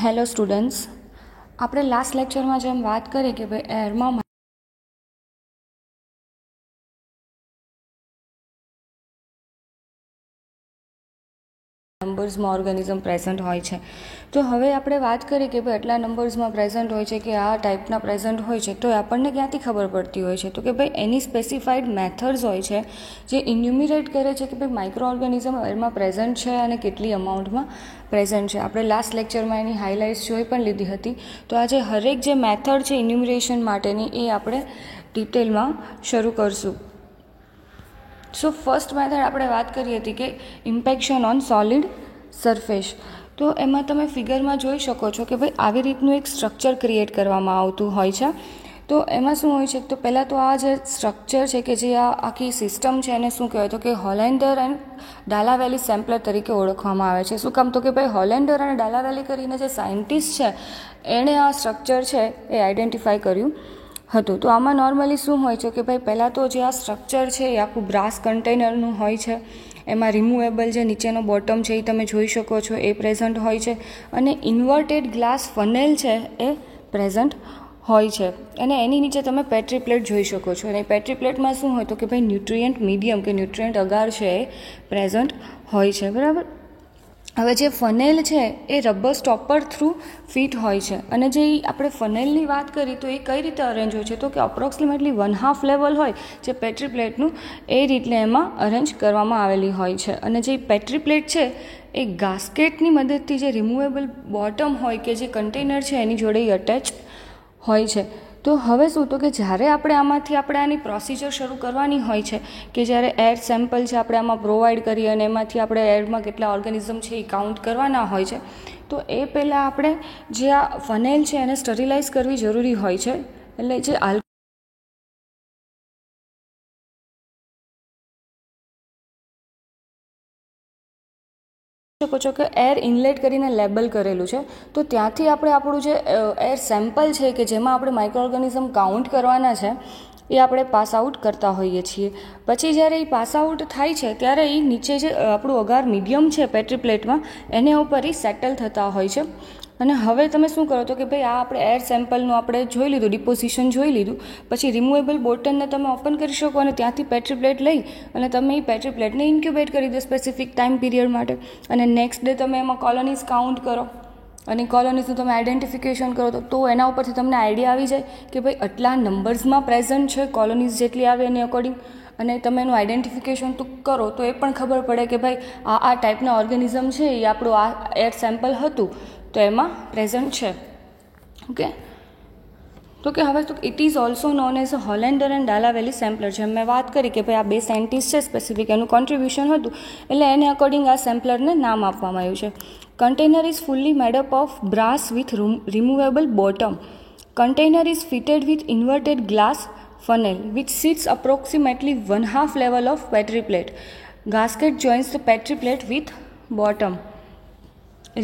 Hello students, આપણે last લેક્ચરમાં જેમ વાત કરી કે ભાઈ એરમાં નંબર્સમાં ઓર્ગેનિઝમ પ્રેઝન્ટ હોય છે. તો હવે આપણે વાત કરીએ કે ભાઈ આટલા નંબર્સમાં પ્રેઝન્ટ હોય છે કે આ ટાઈપના પ્રેઝન્ટ હોય છે, તો આપણને ક્યાંથી ખબર પડતી હોય છે? તો કે ભાઈ એની સ્પેસિફાઈડ મેથડ્સ હોય છે જે ઇન્યુમિરેટ કરે છે કે ભાઈ માઇક્રો ઓર્ગેનિઝમ એરમાં પ્રેઝન્ટ છે અને કેટલી અમાઉન્ટમાં પ્રેઝન્ટ છે. આપણે લાસ્ટ લેક્ચરમાં એની હાઇલાઇટ્સ જોઈ પણ લીધી હતી. તો આજે હરેક જે મેથડ છે ઇન્યુમિરેશન માટેની એ આપણે ડિટેલમાં શરૂ કરશું. સો ફર્સ્ટ મેથડ આપણે વાત કરી હતી કે ઇમ્પેક્શન ઓન સોલિડ સરફેસ. તો એમાં તમે ફિગરમાં જોઈ શકો છો કે ભાઈ આવી રીતનું એક સ્ટ્રક્ચર ક્રિએટ કરવામાં આવતું હોય છે. તો એમાં શું હોય છે, તો પહેલાં તો આ જે સ્ટ્રક્ચર છે કે જે આ આખી સિસ્ટમ છે એને શું કહેવાય, તો કે હોલેન્ડર એન્ડ ડાલાવેલી સેમ્પલર તરીકે ઓળખવામાં આવે છે. શું કામ? તો કે ભાઈ હોલેન્ડર અને ડાલાવેલી કરીને જે સાયન્ટિસ્ટ છે એણે આ સ્ટ્રક્ચર છે એ આઈડેન્ટિફાઈ કર્યું હતું. તો આમાં નોર્મલી શું હોય છે કે ભાઈ પહેલાં તો જે આ સ્ટ્રક્ચર છે એ આખું બ્રાસ કન્ટેનરનું હોય છે. એમાં રિમૂવેબલ જે નીચેનો બોટમ છે એ તમે જોઈ શકો છો એ પ્રેઝન્ટ હોય છે, અને ઇન્વર્ટેડ ગ્લાસ ફનેલ છે એ પ્રેઝન્ટ હોય છે. અને એની નીચે તમે પેટ્રી પ્લેટ જોઈ શકો છો. અને પેટ્રી પ્લેટમાં શું હોય, તો કે ભાઈ ન્યુટ્રિયન્ટ મીડિયમ કે ન્યુટ્રિયન્ટ અગાર છે એ પ્રેઝન્ટ હોય છે. બરાબર. હવે જે ફનેલ છે એ રબર સ્ટોપર થ્રુ ફિટ હોય છે. અને જે આપણે ફનેલની વાત કરી તો એ કઈ રીતે અરેન્જ હોય છે, તો કે અપ્રોક્સિમેટલી 1/2 લેવલ હોય જે પેટ્રી પ્લેટનું, એ રીતે એમાં અરેન્જ કરવામાં આવેલી હોય છે. અને જે પેટ્રી પ્લેટ છે એ ગાસ્કેટની મદદથી જે રિમૂવેબલ બોટમ હોય કે જે કન્ટેનર છે એની જોડે અટેચ હોય છે. તો હવે શું, તો કે જ્યારે આપણે આની પ્રોસિજર શરૂ કરવાની હોય છે કે જ્યારે એર સેમ્પલ છે આપણે આમાં પ્રોવાઈડ કરીએ અને એમાંથી આપણે એરમાં કેટલા ઓર્ગેનિઝમ છે એ કાઉન્ટ કરવાના હોય છે. તો એ પહેલાં આપણે જે આ ફનેલ છે એને સ્ટરીલાઇઝ કરવી જરૂરી હોય છે. એટલે જે શકો છો કે એર ઇનલેટ કરીને લેબલ કરેલું છે. તો ત્યાંથી આપણે આપણું જે એર સેમ્પલ છે કે જેમાં આપણે માઇક્રો ઓર્ગેનિઝમ કાઉન્ટ કરવાના છે એ આપણે પાસ આઉટ કરતા હોઈએ છીએ. પછી જ્યારે એ પાસ આઉટ થાય છે ત્યારે એ નીચે જે આપણું અગાર મીડિયમ છે પેટ્રી પ્લેટમાં એને ઉપર એ સેટલ થતા હોય છે. અને હવે તમે શું કરો, તો કે ભાઈ આ આપણે એર સેમ્પલનું આપણે જોઈ લીધું, ડિપોઝિશન જોઈ લીધું. પછી રિમૂવેબલ બોટલને તમે ઓપન કરી શકો અને ત્યાંથી પેટ્રી પ્લેટ લઈ અને તમે એ પેટ્રી પ્લેટને ઇન્ક્યુબેટ કરી દો સ્પેસિફિક ટાઈમ પીરિયડ માટે. અને નેક્સ્ટ ડે તમે એમાં કોલોનીઝ કાઉન્ટ કરો અને કોલોનીઝનું તમે આઈડેન્ટિફિકેશન કરો તો એના ઉપરથી તમને આઈડિયા આવી જાય કે ભાઈ આટલા નંબર્સમાં પ્રેઝન્ટ છે, કોલોનીઝ જેટલી આવે એની અકોર્ડિંગ. અને તમે એનું આઈડેન્ટિફિકેશન કરો તો એ પણ ખબર પડે કે ભાઈ આ ટાઈપના ઓર્ગેનિઝમ છે એ આપણું આ એર સેમ્પલ હતું તો એમાં પ્રેઝન્ટ છે. ઓકે. તો કે હવે તો it is also known as a Hollander and Dallavalle sampler. જેમ મેં વાત કરી કે ભાઈ આ બે સાયન્ટિસ્ટ છે સ્પેસિફિક, એનું કોન્ટ્રીબ્યુશન હતું એટલે એને અકોર્ડિંગ આ સેમ્પલરને નામ આપવામાં આવ્યું છે. Container is fully made up of brass with removable bottom. Container is fitted with inverted glass funnel which sits approximately 1/2 level of petri plate. Gasket joins the petri plate with bottom.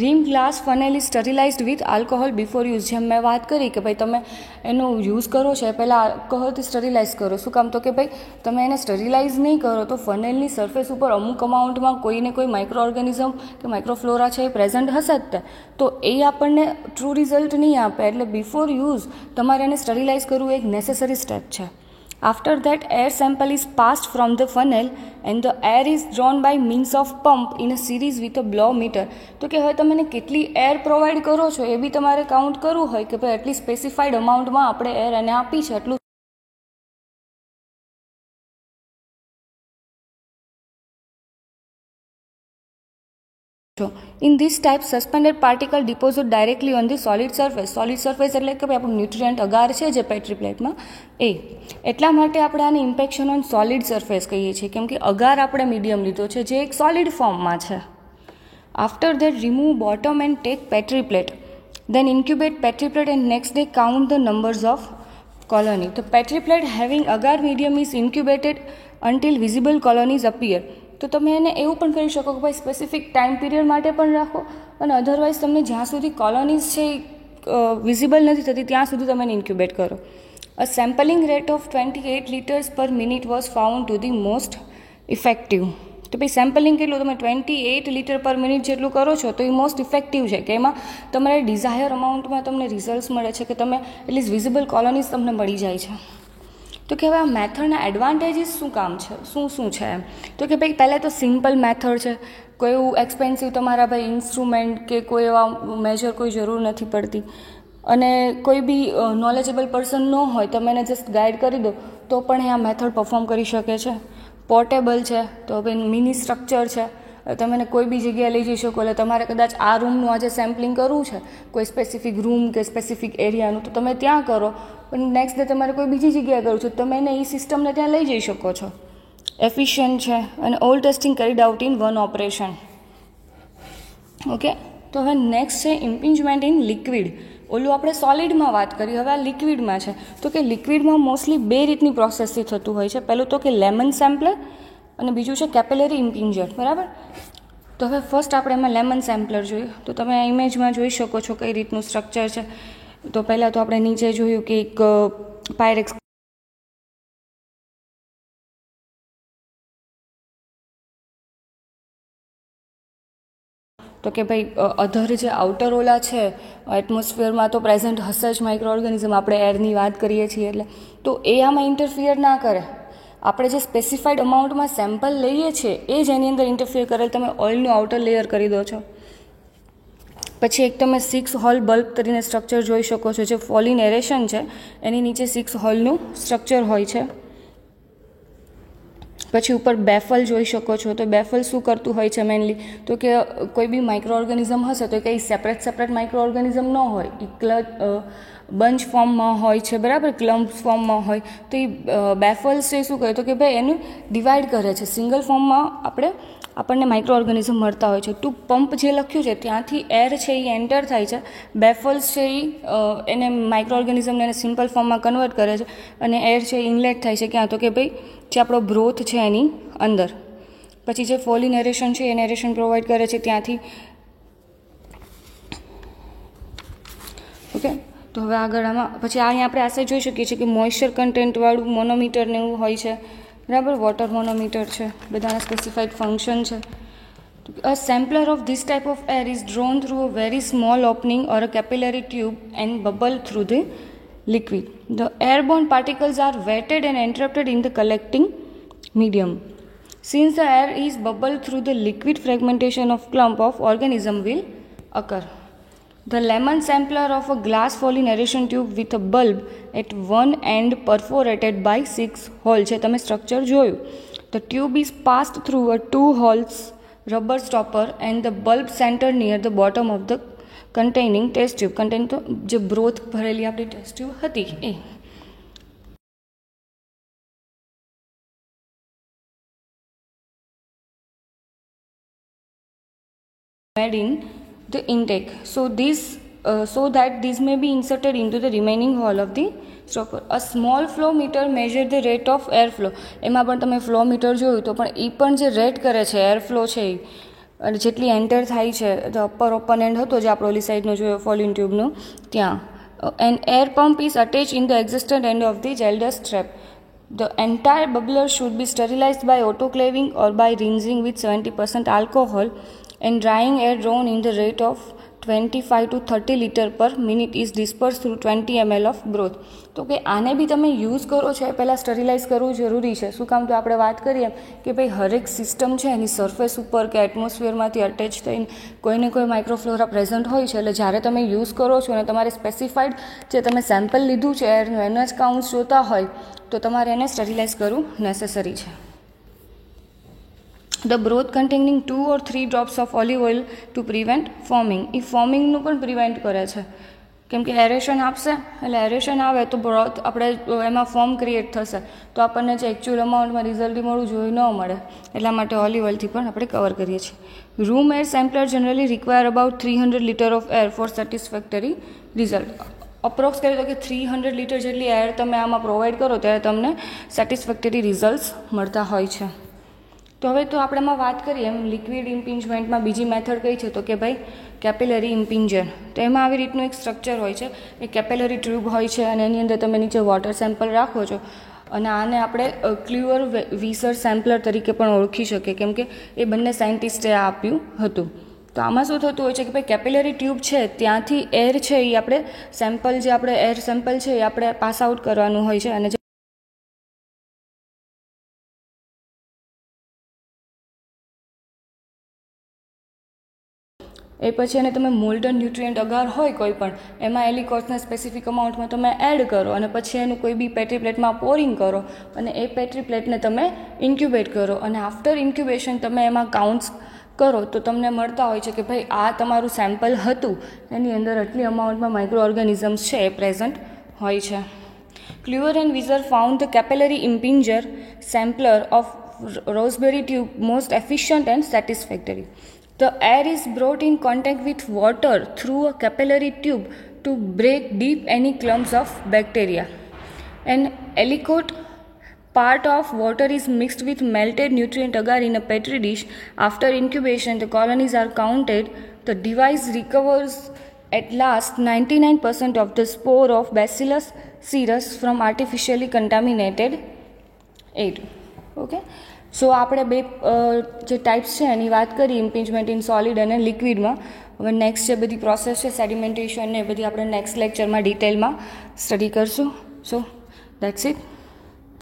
Rim glass funnel is sterilized with alcohol before use. જેમ મેં વાત કરી કે ભાઈ તમે એનો use કરો છો એ પહેલાં આલ્કોહોલથી સ્ટરીલાઇઝ કરો. શું કામ? તો કે ભાઈ તમે એને સ્ટરીલાઇઝ નહીં કરો તો ફનેલની સરફેસ ઉપર અમુક અમાઉન્ટમાં કોઈને કોઈ માઇક્રો ઓર્ગેનિઝમ કે માઇક્રોફ્લોરા છે એ પ્રેઝન્ટ હશે જ તે. તો એ આપણને ટ્રુ રિઝલ્ટ નહીં આપે. એટલે બિફોર યુઝ તમારે એને સ્ટરીલાઇઝ કરવું એક નેસેસરી સ્ટેપ છે. After that, air sample is passed from the funnel and the air is drawn by means of pump in a series with a blow meter. તો કે હવે તમે કેટલી એર પ્રોવાઈડ કરો છો એ બી તમારે કાઉન્ટ કરવું હોય કે ભાઈ એટલી સ્પેસિફાઈડ અમાઉન્ટમાં આપણે એર એને આપી છે એટલું. In this type, suspended particle deposit directly on the solid surface. Solid surface એટલે કે આપણું ન્યુટ્રિયન્ટ અગાર છે જે પેટ્રી પ્લેટમાં એ. એટલા માટે આપણે આને ઇમ્પેક્શન ઓન સોલિડ સરફેસ કહીએ છીએ, કેમ કે અગાર આપણે મીડિયમ લીધો છે જે એક સોલિડ ફોર્મમાં છે. After that remove bottom and take petri plate. Then incubate petri plate and next day count the numbers of colony. The petri plate having agar medium is incubated until visible colonies appear. તો તમે એને એવું પણ કરી શકો કે ભાઈ specific time period માટે પણ રાખો અને અધરવાઇઝ તમને જ્યાં સુધી કોલોનીઝ છે વિઝિબલ નથી થતી ત્યાં સુધી તમે એને ઇન્ક્યુબેટ કરો. A sampling rate of 28 liters per minute was found to the most effective. તો ભાઈ સેમ્પલિંગ કેટલું તમે 28 લીટર પર મિનિટ જેટલું કરો છો તો એ મોસ્ટ ઇફેક્ટિવ છે કે એમાં તમારે ડિઝાયર અમાઉન્ટમાં તમને રિઝલ્ટ્સ મળે છે કે તમે એટલીસ્ટ વિઝિબલ કોલોનીઝ તમને મળી જાય છે. તો કે હવે આ મેથડના એડવાન્ટેજીસ શું કામ છે, શું છે એમ. તો કે ભાઈ પહેલાં તો સિમ્પલ મેથડ છે, કોઈ એવું એક્સપેન્સિવ તમારા ભાઈ ઇન્સ્ટ્રુમેન્ટ કે કોઈ એવા મેજર કોઈ જરૂર નથી પડતી, અને કોઈ બી નોલેજેબલ પર્સન ન હોય તમે એને જસ્ટ ગાઈડ કરી દો તો પણ એ આ મેથડ પરફોર્મ કરી શકે છે. પોર્ટેબલ છે, તો ભાઈ મિની સ્ટ્રક્ચર છે, તમે એને કોઈ બી જગ્યાએ લઈ જઈ શકો. એટલે તમારે કદાચ આ રૂમનું આજે સેમ્પલિંગ કરવું છે, કોઈ સ્પેસિફિક રૂમ કે સ્પેસિફિક એરિયાનું, તો તમે ત્યાં કરો, પણ નેક્સ્ટ ડે તમારે કોઈ બીજી જગ્યાએ કરવું છે તમે એને એ સિસ્ટમને ત્યાં લઈ જઈ શકો છો. એફિશિયન્ટ છે અને all testing carried out in one operation. Okay, તો હવે નેક્સ્ટ છે ઇમ્પિંજમેન્ટ ઇન લિક્વિડ. ઓલું આપણે સોલિડમાં વાત કરી, હવે આ લિક્વિડમાં છે. તો કે લિક્વિડમાં મોસ્ટલી 2 રીતની પ્રોસેસથી થતું હોય છે. પહેલું તો કે લેમન સેમ્પલર અને બીજું છે કેપિલરી ઇમ્પિંજર, બરાબર. તો હવે ફર્સ્ટ આપણે એમાં લેમન સેમ્પલર જોઈએ. તો તમે આ ઇમેજમાં જોઈ શકો છો કઈ રીતનું સ્ટ્રક્ચર છે. તો પહેલાં તો આપણે નીચે જોયું કે એક પાયરેક્સ તો કે ભાઈ અધર જે આઉટર ઓલા છે એટમોસ્ફિયરમાં તો પ્રેઝન્ટ હશે જ માઇક્રો ઓર્ગેનિઝમ, આપણે એરની વાત કરીએ છીએ એટલે, તો એ આમાં ઇન્ટરફિયર ના કરે. આપણે જે સ્પેસિફાઈડ અમાઉન્ટમાં સેમ્પલ લઈએ છીએ એ જ એની અંદર ઇન્ટરફિયર કરેલ તમે ઓઇલનું આઉટર લેયર કરી દો છો. પછી એક તમે 6 હોલ બલ્બ કરીને સ્ટ્રક્ચર જોઈ શકો છો, જે ફોલિન એરેશન છે એની નીચે 6 હોલનું સ્ટ્રક્ચર હોય છે. પછી ઉપર બેફલ જોઈ શકો છો. તો બેફલ શું કરતું હોય છે મેઇનલી, તો કે કોઈ બી માઇક્રો ઓર્ગેનિઝમ હશે તો કંઈ સેપરેટ માઇક્રો ઓર્ગેનિઝમ ન હોય, એ બંચ ફોર્મમાં હોય છે, બરાબર, ક્લમ્પ ફોર્મમાં હોય. તો એ બેફલ્સ છે શું કહે તો કે ભાઈ એનું ડિવાઈડ કરે છે. સિંગલ ફોર્મમાં આપણને માઇક્રો ઓર્ગેનિઝમ મળતા હોય છે. ટુ પંપ જે લખ્યું છે ત્યાંથી એર છે એ એન્ટર થાય છે, બેફલ્સ છે એ એને માઇક્રો ઓર્ગેનિઝમને એને સિમ્પલ ફોર્મમાં કન્વર્ટ કરે છે, અને એર છે એ ઇનલેટ થાય છે ક્યાં, તો કે ભાઈ જે આપણો બ્રોથ છે એની અંદર. પછી જે ફોલિન એરેશન છે એ એરેશન પ્રોવાઈડ કરે છે ત્યાંથી. ઓકે, તો હવે આગળ આમાં પછી અહીંયા આપણે આશે જોઈ શકીએ છીએ કે મોઇશ્ચર કન્ટેન્ટવાળું મોનોમીટર ને એવું હોય છે, બરાબર. વોટર મોનોમીટર છે, બધાના સ્પેસિફાઈડ ફંક્શન છે. A sampler of this type of air is drawn through a very small opening or a capillary tube and bubble through the liquid. The airborne particles are wetted and entrapped in the collecting medium. Since the air is bubbled through the liquid, fragmentation of clump of organism will occur. The lemon sampler of a glass Folin aeration tube with a bulb at one end perforated by 6 holes છે, તમે structure જોયું. The tube is passed through a 2 holes rubber stopper and the bulb center near the bottom of the containing test tube. Contain તો જે બ્રોથ ભરેલી આપણી test tube હતી એ. Made in the intake, so that these may be inserted into the remaining hole of the stopper. A small flow meter measure the rate of air flow. એમાં પણ તમે flow meter જોયું તો પણ એ પણ જે rate કરે છે એર ફ્લો છે એ, અને જેટલી એન્ટર થાય છે, તો અપર ઓપન એન્ડ હતો જે આપણે ઓલી સાઈડનો જોયો ફોલિન ટ્યુબનું ત્યાં. An air pump is attached in the existent end of the gel strap. The entire bubbler should be sterilized by autoclaving or by rinsing with 70% alcohol, and drying air drawn in the rate of 25 to 30 liter per minute is dispersed through 20 ml of broth. તો કે આને બી તમે use કરો છો એ પહેલાં sterilise કરવું જરૂરી છે. શું કામ, તો આપણે વાત કરીએ કે ભાઈ હરેક સિસ્ટમ છે એની સરફેસ ઉપર કે એટમોસ્ફિયરમાંથી અટેચ થઈને કોઈને કોઈ માઇક્રોફ્લોરા પ્રેઝન્ટ હોય છે. એટલે જ્યારે તમે યુઝ કરો છો અને તમારે સ્પેસિફાઈડ જે તમે સેમ્પલ લીધું છે એરનું એના જ કાઉન્ટ્સ જોતા હોય તો તમારે એને સ્ટરીલાઇઝ કરવું નેસેસરી છે. The broth containing 2 or 3 drops of olive oil to prevent foaming. એ ફોમિંગનું પણ પ્રિવેન્ટ કરે છે, કેમ કે એરેશન આપશે એટલે એરેશન આવે તો બ્રોથ આપણે એમાં ફોર્મ ક્રિએટ થશે તો આપણને જે એકચ્યુઅલ અમાઉન્ટમાં રિઝલ્ટ મળવું જોઈએ ન મળે. એટલા માટે ઓલિવ ઓઇલથી પણ આપણે કવર કરીએ છીએ. Room air sampler generally require about 300 litre of air for satisfactory result. Approx કરીએ તો કે 300 લીટર જેટલી એર તમે આમાં પ્રોવાઈડ કરો ત્યારે તમને સેટિસ્ફેક્ટરી રિઝલ્ટ્સ મળતા હોય છે. તો હવે તો આપણે એમાં વાત કરીએ એમ લિક્વિડ ઇમ્પિંજમેન્ટમાં બીજી મેથડ કઈ છે તો કે ભાઈ કેપિલરી ઇમ્પિંજર. તો એમાં આવી રીતનું એક સ્ટ્રક્ચર હોય છે, એ કેપિલરી ટ્યુબ હોય છે અને એની અંદર તમે નીચે વોટર સેમ્પલ રાખો છો અને આને આપણે ક્લ્યુઅર વિસર સેમ્પલર તરીકે પણ ઓળખી શકીએ, કેમ કે એ બંને સાયન્ટિસ્ટે આપ્યું હતું. તો આમાં શું થતું હોય છે કે ભાઈ કેપિલરી ટ્યુબ છે ત્યાંથી એર છે એ આપણે સેમ્પલ જે આપણે એર સેમ્પલ છે એ આપણે પાસ આઉટ કરવાનું હોય છે, અને એ પછી એને તમે મોલ્ટન ન્યુટ્રિયન્ટ અગાર હોય કોઈ પણ એમાં એલિકોસને સ્પેસિફિક અમાઉન્ટમાં તમે એડ કરો અને પછી એનું કોઈ બી પેટ્રી પ્લેટમાં પોરિંગ કરો અને એ પેટ્રી પ્લેટને તમે ઇન્ક્યુબેટ કરો અને આફ્ટર ઇન્ક્યુબેશન તમે એમાં કાઉન્ટ્સ કરો તો તમને મળતા હોય છે કે ભાઈ આ તમારું સેમ્પલ હતું એની અંદર આટલી અમાઉન્ટમાં માઇક્રો ઓર્ગેનિઝમ્સ છે એ પ્રેઝન્ટ હોય છે. Kluyver and Visser found the capillary impinger sampler of Rosebury tube most efficient and satisfactory. The air is brought in contact with water through a capillary tube to break deep any clumps of bacteria. An aliquot part of water is mixed with melted nutrient agar in a petri dish. After incubation, the colonies are counted. The device recovers at last 99% of the spore of Bacillus cereus from artificially contaminated air. Okay. સો આપણે બે જે types છે એની વાત કરી, ઇમ્પિંચમેન્ટ in solid અને લિક્વિડમાં. હવે next જે બધી પ્રોસેસ છે સેડિમેન્ટેશન ને એ બધી આપણે નેક્સ્ટ લેક્ચરમાં ડિટેલમાં સ્ટડી કરશું. સો દેટ્સ ઇટ.